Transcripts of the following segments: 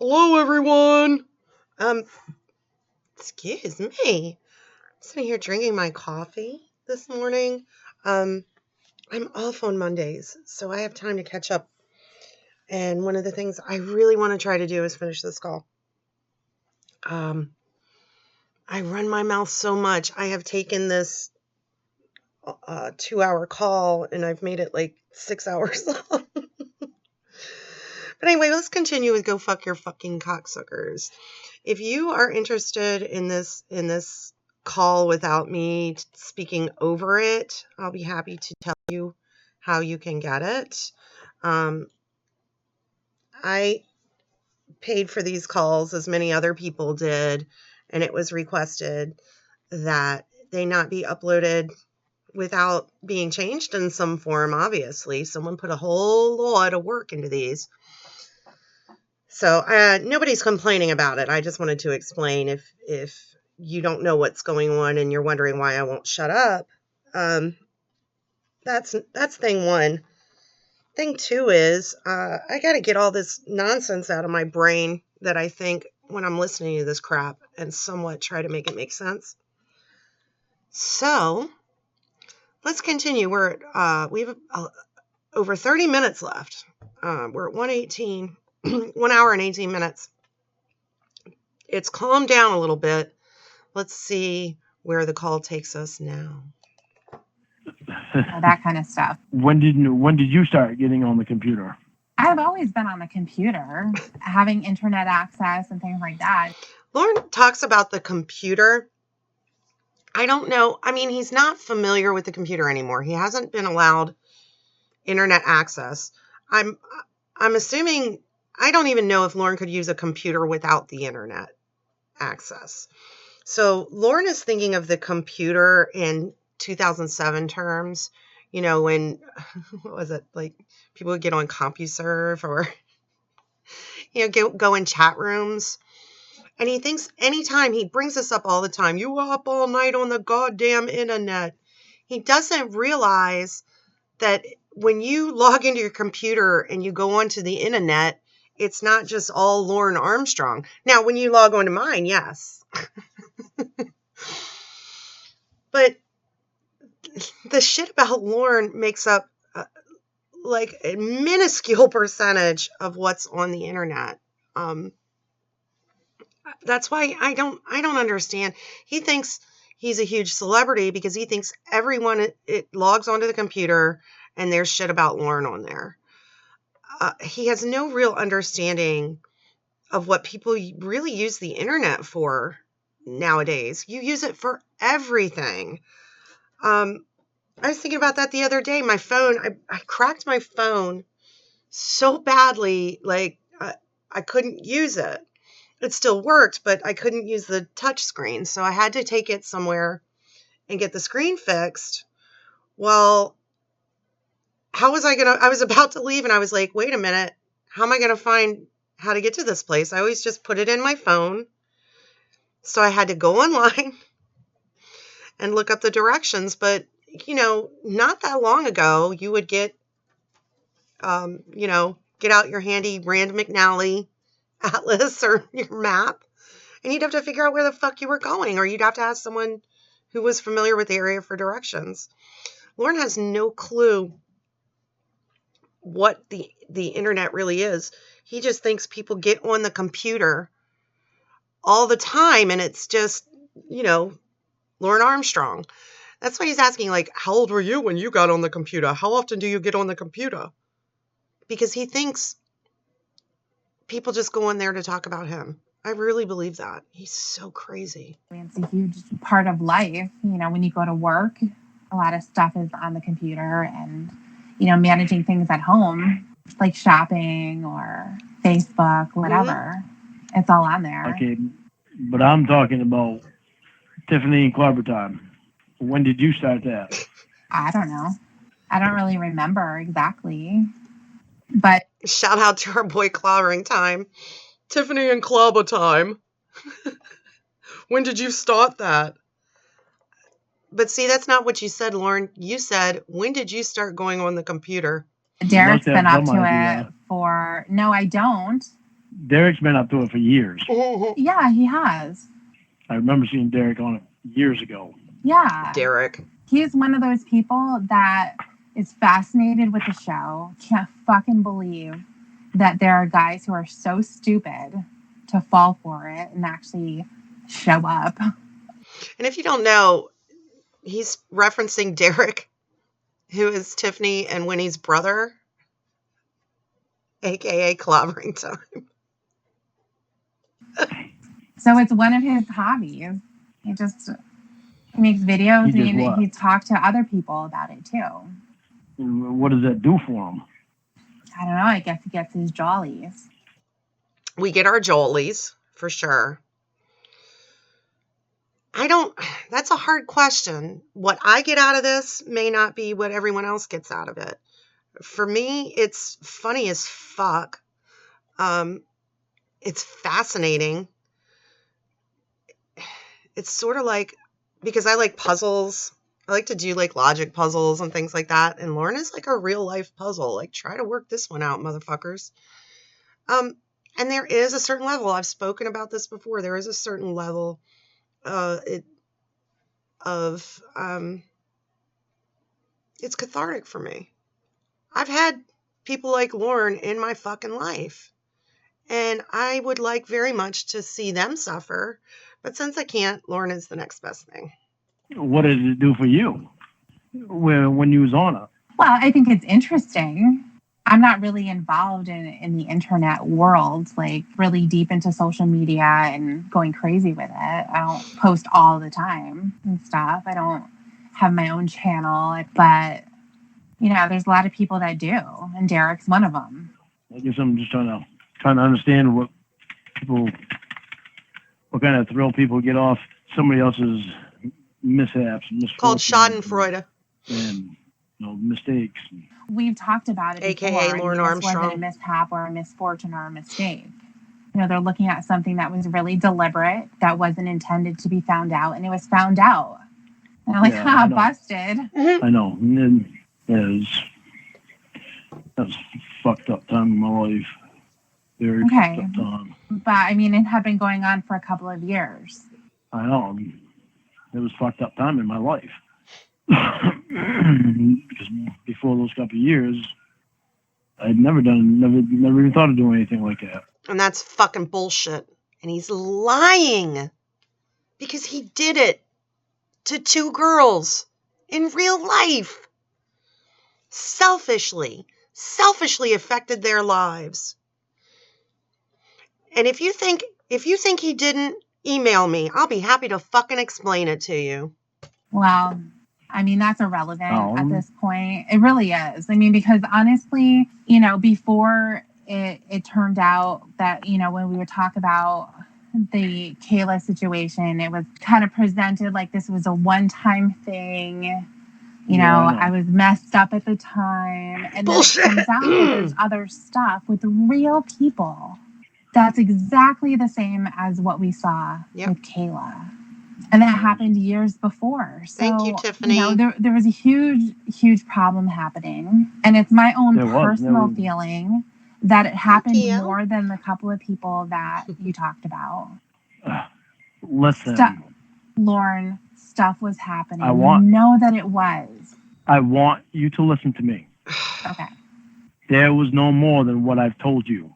Hello, everyone. Um, excuse me. I'm sitting here drinking my coffee this morning. Um, I'm off on Mondays, so I have time to catch up. And one of the things I really want to try to do is finish this call. I run my mouth so much. I have taken this 2-hour call and I've made it like 6 hours long. But anyway, let's continue with go fuck your fucking cocksuckers. If you are interested in this call without me speaking over it, I'll be happy to tell you how you can get it. I paid for these calls as many other people did, and it was requested that they not be uploaded without being changed in some form, obviously. Someone put a whole lot of work into these. So nobody's complaining about it. I just wanted to explain if you don't know what's going on and you're wondering why I won't shut up. That's thing one. Thing two is I got to get all this nonsense out of my brain that I think when I'm listening to this crap and somewhat try to make it make sense. So let's continue. We have over 30 minutes left. We're at 1:18. 1 hour and 18 minutes. It's calmed down a little bit. Let's see where the call takes us now. That kind of stuff. When did you start getting on the computer? I've always been on the computer, having internet access and things like that. Lorne talks about the computer. I don't know. I mean, he's not familiar with the computer anymore. He hasn't been allowed internet access. I'm assuming, I don't even know if Lorne could use a computer without the internet access. So Lorne is thinking of the computer in 2007 terms, you know, when, what was it, like people would get on CompuServe or, you know, go in chat rooms. And he thinks anytime, he brings this up all the time, you were up all night on the goddamn internet. He doesn't realize that when you log into your computer and you go onto the internet, it's not just all Lorne Armstrong. Now, when you log onto mine, yes. But the shit about Lorne makes up like a minuscule percentage of what's on the internet. That's why I don't understand. He thinks he's a huge celebrity because he thinks everyone it logs onto the computer and there's shit about Lorne on there. He has no real understanding of what people really use the internet for nowadays. You use it for everything. I was thinking about that the other day. My phone, I cracked my phone so badly, like I couldn't use it. It still worked, but I couldn't use the touch screen. So I had to take it somewhere and get the screen fixed. Well, I was about to leave and I was like, wait a minute, how am I going to find how to get to this place? I always just put it in my phone. So I had to go online and look up the directions. But, you know, not that long ago, you would get, get out your handy Rand McNally atlas or your map, and you'd have to figure out where the fuck you were going, or you'd have to ask someone who was familiar with the area for directions. Lorne has no clue what the internet really is. He just thinks people get on the computer all the time, and it's just, you know, Lorne Armstrong. That's why he's asking, like, how old were you when you got on the computer? How often do you get on the computer? Because he thinks people just go in there to talk about him. I really believe that. He's so crazy. It's a huge part of life. You know, when you go to work, a lot of stuff is on the computer, and, you know, managing things at home, like shopping or Facebook, whatever. Mm-hmm. It's all on there. Okay, but I'm talking about Tiffany and Clobber time. When did you start that? I don't know. I don't really remember exactly. But shout out to our boy Clobbering Time. Tiffany and Clobber time. When did you start that? But see, that's not what you said, Lorne. You said, when did you start going on the computer? Derek's been up to it for... No, I don't. Derek's been up to it for years. Yeah, he has. I remember seeing Derek on it years ago. Yeah. Derek. He's one of those people that is fascinated with the show. Can't fucking believe that there are guys who are so stupid to fall for it and actually show up. And if you don't know, he's referencing Derek, who is Tiffany and Winnie's brother, aka clobbering time. So it's one of his hobbies. He makes videos He does and what? he talks to other people about it too. What does that do for him? I don't know. I guess he gets his jollies. We get our jollies, for sure. That's a hard question. What I get out of this may not be what everyone else gets out of it. For me, it's funny as fuck. It's fascinating. It's sort of like, because I like puzzles. I like to do like logic puzzles and things like that. And Lorne is like a real life puzzle. Like, try to work this one out, motherfuckers. And there is a certain level. I've spoken about this before. There is a certain level it's cathartic for me. I've had people like Lorne in my fucking life, and I would like very much to see them suffer, but since I can't, Lorne is the next best thing. What did it do for you when you was on it? Well, I think it's interesting. I'm not really involved in the internet world, like really deep into social media and going crazy with it. I don't post all the time and stuff. I don't have my own channel, but there's a lot of people that do, and Derek's one of them. I guess I'm just trying to understand what kind of thrill people get off somebody else's mishaps, Called Schadenfreude. And mistakes. We've talked about it AKA before. Lorne This Armstrong. wasn't a mishap or a misfortune or a mistake. They're looking at something that was really deliberate, that wasn't intended to be found out, and it was found out. And I'm like, busted. I know. And that was fucked up time in my life. Very fucked up time. But I mean, it had been going on for a couple of years. I know. It was fucked up time in my life. Because before those couple of years, I'd never even thought of doing anything like that. And that's fucking bullshit. And he's lying. Because he did it to two girls in real life. Selfishly affected their lives. And if you think he didn't, email me. I'll be happy to fucking explain it to you. Well, I mean, that's irrelevant at this point. It really is. I mean, because honestly, before it turned out that, when we would talk about the Kayla situation, it was kind of presented like this was a one-time thing. I was messed up at the time. And Bullshit. then it comes out that there's other stuff with real people. That's exactly the same as what we saw with Kayla. And that happened years before. So, thank you, Tiffany. There was a huge, huge problem happening. And it's my own personal feeling that it happened more than the couple of people that you talked about. Listen. Lorne, stuff was happening. You know that it was. I want you to listen to me. Okay. There was no more than what I've told you.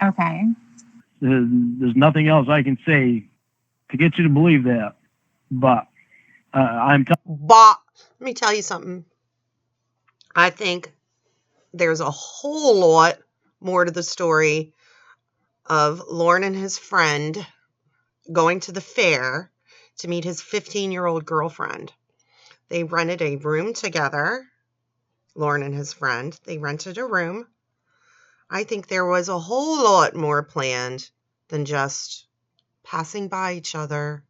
Okay. There's nothing else I can say to get you to believe that. But let me tell you something. I think there's a whole lot more to the story of Lorne and his friend going to the fair to meet his 15-year-old girlfriend. They rented a room together. Lorne and his friend. They rented a room. I think there was a whole lot more planned than just passing by each other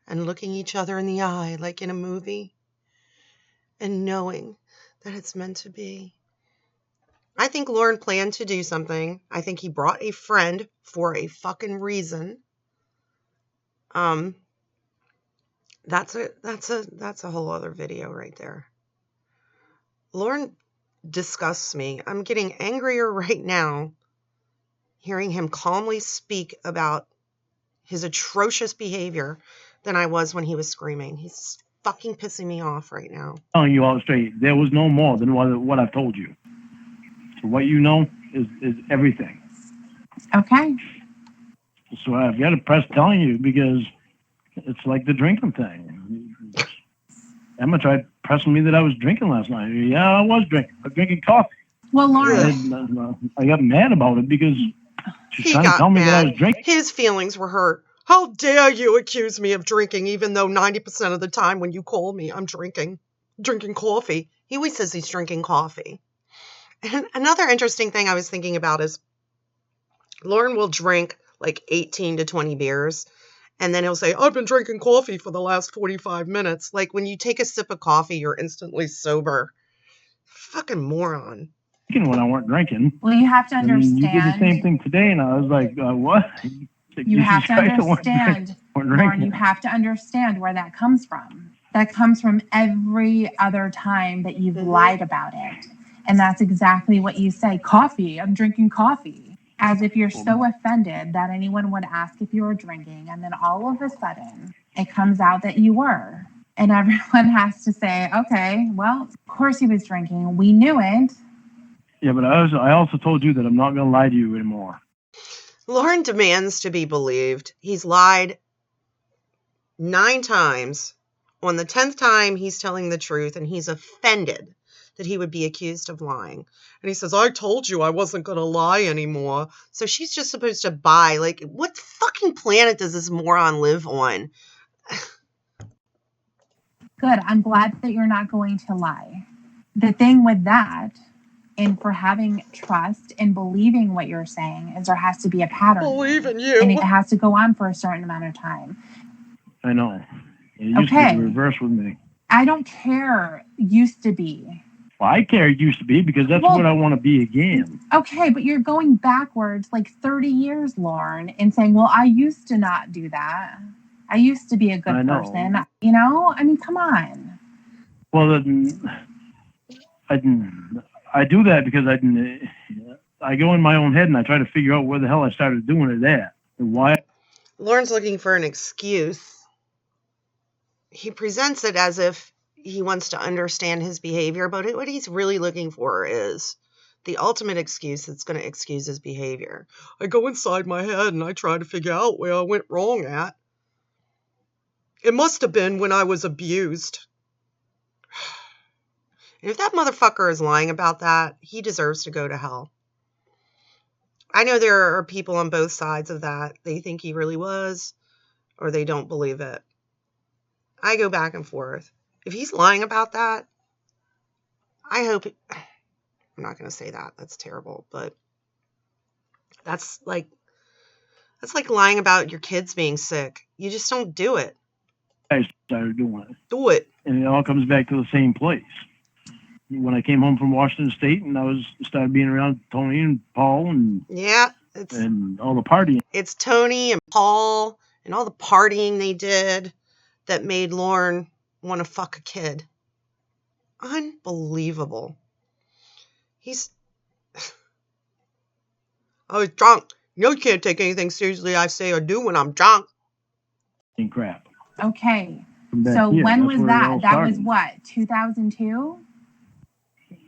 and looking each other in the eye like in a movie and knowing that it's meant to be. I think Lorne planned to do something. I think he brought a friend for a fucking reason. That's a whole other video right there. Lorne disgusts me. I'm getting angrier right now hearing him calmly speak about his atrocious behavior than I was when he was screaming. He's fucking pissing me off right now. Telling you all straight, there was no more than what I've told you. So what you know is everything. Okay. So I've got to press telling you because it's like the drinking thing. Emma tried pressing me that I was drinking last night. Yeah, I was drinking. I was drinking coffee. Well, Lorne, I got mad about it because she's He trying to got tell me that I mad. was drinking. His feelings were hurt. How dare you accuse me of drinking, even though 90% of the time when you call me, I'm drinking coffee. He always says he's drinking coffee. And another interesting thing I was thinking about is Lorne will drink like 18 to 20 beers, and then he'll say, I've been drinking coffee for the last 45 minutes. Like when you take a sip of coffee, you're instantly sober. Fucking moron. When I weren't drinking. Well, you have to understand. You did the same thing today, and I was like, what? You have to understand, Lorne, you have to understand where that comes from. That comes from every other time that you've lied about it. And that's exactly what you say. Coffee, I'm drinking coffee. As if you're so offended that anyone would ask if you were drinking. And then all of a sudden, it comes out that you were. And everyone has to say, okay, well, of course he was drinking. We knew it. Yeah, but I also told you that I'm not going to lie to you anymore. Lorne demands to be believed. He's lied 9 times. On the 10th time, he's telling the truth, and he's offended that he would be accused of lying. And he says, I told you I wasn't going to lie anymore. So she's just supposed to buy. Like, what fucking planet does this moron live on? Good. I'm glad that you're not going to lie. The thing with that, and for having trust and believing what you're saying, is there has to be a pattern. Believe in you. And it has to go on for a certain amount of time. I know. It used to be the reverse with me. I don't care. Used to be. Well, I care it used to be because that's what I want to be again. Okay, but you're going backwards like 30 years, Lorne, and saying, well, I used to not do that. I used to be a good person. You know? I mean, come on. Well, I do that because I go in my own head and I try to figure out where the hell I started doing it at and why. Lorne's looking for an excuse. He presents it as if he wants to understand his behavior, but what he's really looking for is the ultimate excuse that's going to excuse his behavior. I go inside my head and I try to figure out where I went wrong at. It must have been when I was abused. And if that motherfucker is lying about that, he deserves to go to hell. I know there are people on both sides of that. They think he really was, or they don't believe it. I go back and forth. If he's lying about that, I hope... I'm not going to say that. That's terrible. But that's like lying about your kids being sick. You just don't do it. I started doing it. Do it. And it all comes back to the same place. When I came home from Washington State and I started being around Tony and Paul and and all the partying. It's Tony and Paul and all the partying they did that made Lorne want to fuck a kid. Unbelievable. I was drunk. You can't take anything seriously I say or do when I'm drunk. Crap. Okay. So when was that? That was what, 2002?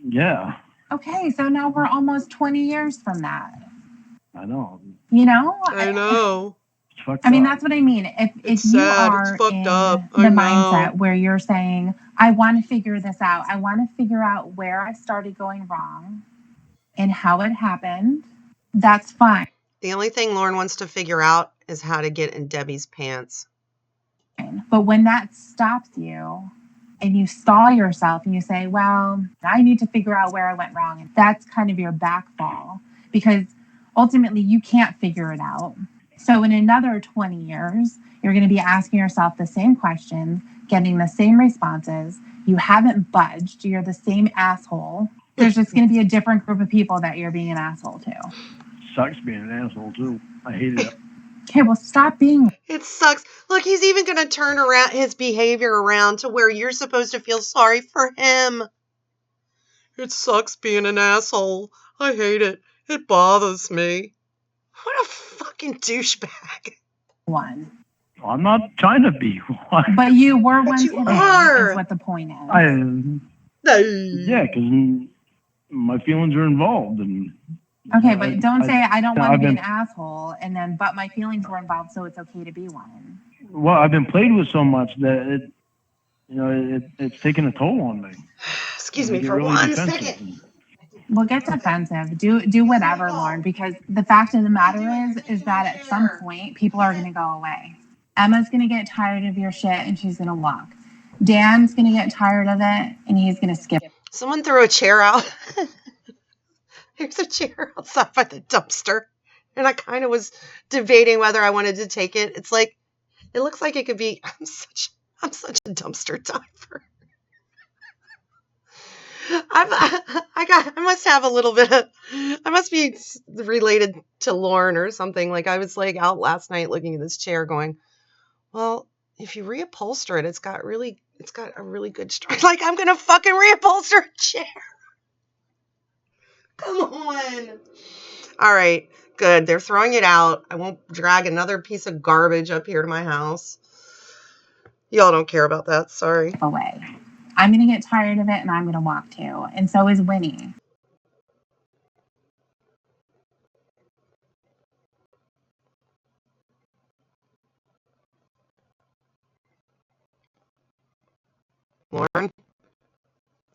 Yeah. Okay, so now we're almost 20 years from that. I know. You know? I know. I mean, that's what I mean. If you are in the mindset where you're saying, I want to figure this out. I want to figure out where I started going wrong and how it happened. That's fine. The only thing Lorne wants to figure out is how to get in Debbie's pants. But when that stops you and you stall yourself and you say, well, I need to figure out where I went wrong. That's kind of your backfall because ultimately you can't figure it out. So in another 20 years, you're going to be asking yourself the same questions, getting the same responses. You haven't budged. You're the same asshole. There's just going to be a different group of people that you're being an asshole to. Sucks being an asshole too. I hate it. Okay, well, stop being. It sucks. Look, he's even going to turn around his behavior around to where you're supposed to feel sorry for him. It sucks being an asshole. I hate it. It bothers me. What a fucking douchebag. one. I'm not trying to be one. But you were But one you today, are. is what the point is. Yeah, because my feelings are involved. And Okay, but don't say I don't want to be been- an asshole, and then but my feelings were involved, so it's okay to be one. Well, I've been played with so much that it's taken a toll on me. Excuse I me get for really one defensive. second. Well, get defensive. Do whatever, Lorne, because the fact of the matter is that at some point people are going to go away. Emma's going to get tired of your shit and she's going to walk. Dan's going to get tired of it and he's going to skip. Someone threw a chair out. There's a chair outside by the dumpster. And I kind of was debating whether I wanted to take it. It's like, it looks like it could be, I'm such a dumpster diver. I must have a little bit of, I must be related to Lorne or something. Like I was like out last night looking at this chair going, well, if you reupholster it, it's got a really good strength. Like I'm going to fucking reupholster a chair. Come on. All right, good. They're throwing it out. I won't drag another piece of garbage up here to my house. Y'all don't care about that. Sorry. Away. I'm going to get tired of it and I'm going to walk too. And so is Winnie. Lauren?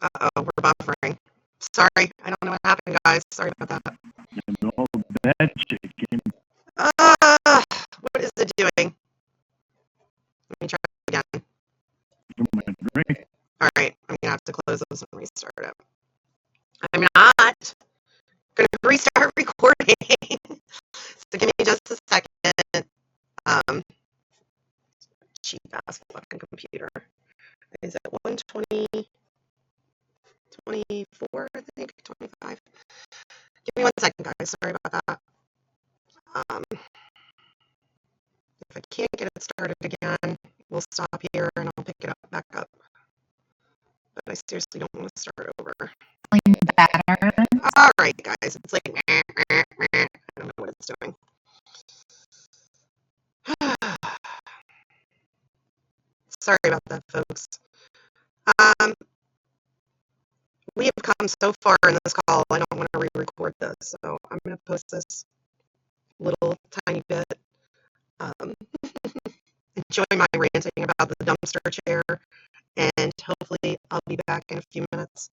Uh-oh, we're buffering. Sorry, I don't know what happened, guys. Sorry about that. All that shit came. What is it doing? Let me try it again. from my drink. All right, I'm gonna have to close this and restart it. I'm not gonna restart recording. So give me just a second. Cheap ass fucking computer. Is it 120, 24, I think, 25? Give me 1 second, guys. Sorry about that. If I can't get it started again, we'll stop here and I'll pick it up back up. But I seriously don't want to start over. Better. All right, guys. It's like, I don't know what it's doing. Sorry about that, folks. We have come so far in this call, I don't want to re-record this, so I'm going to post this little tiny bit. Enjoy my ranting about the dumpster chair, and hopefully I'll be back in a few minutes.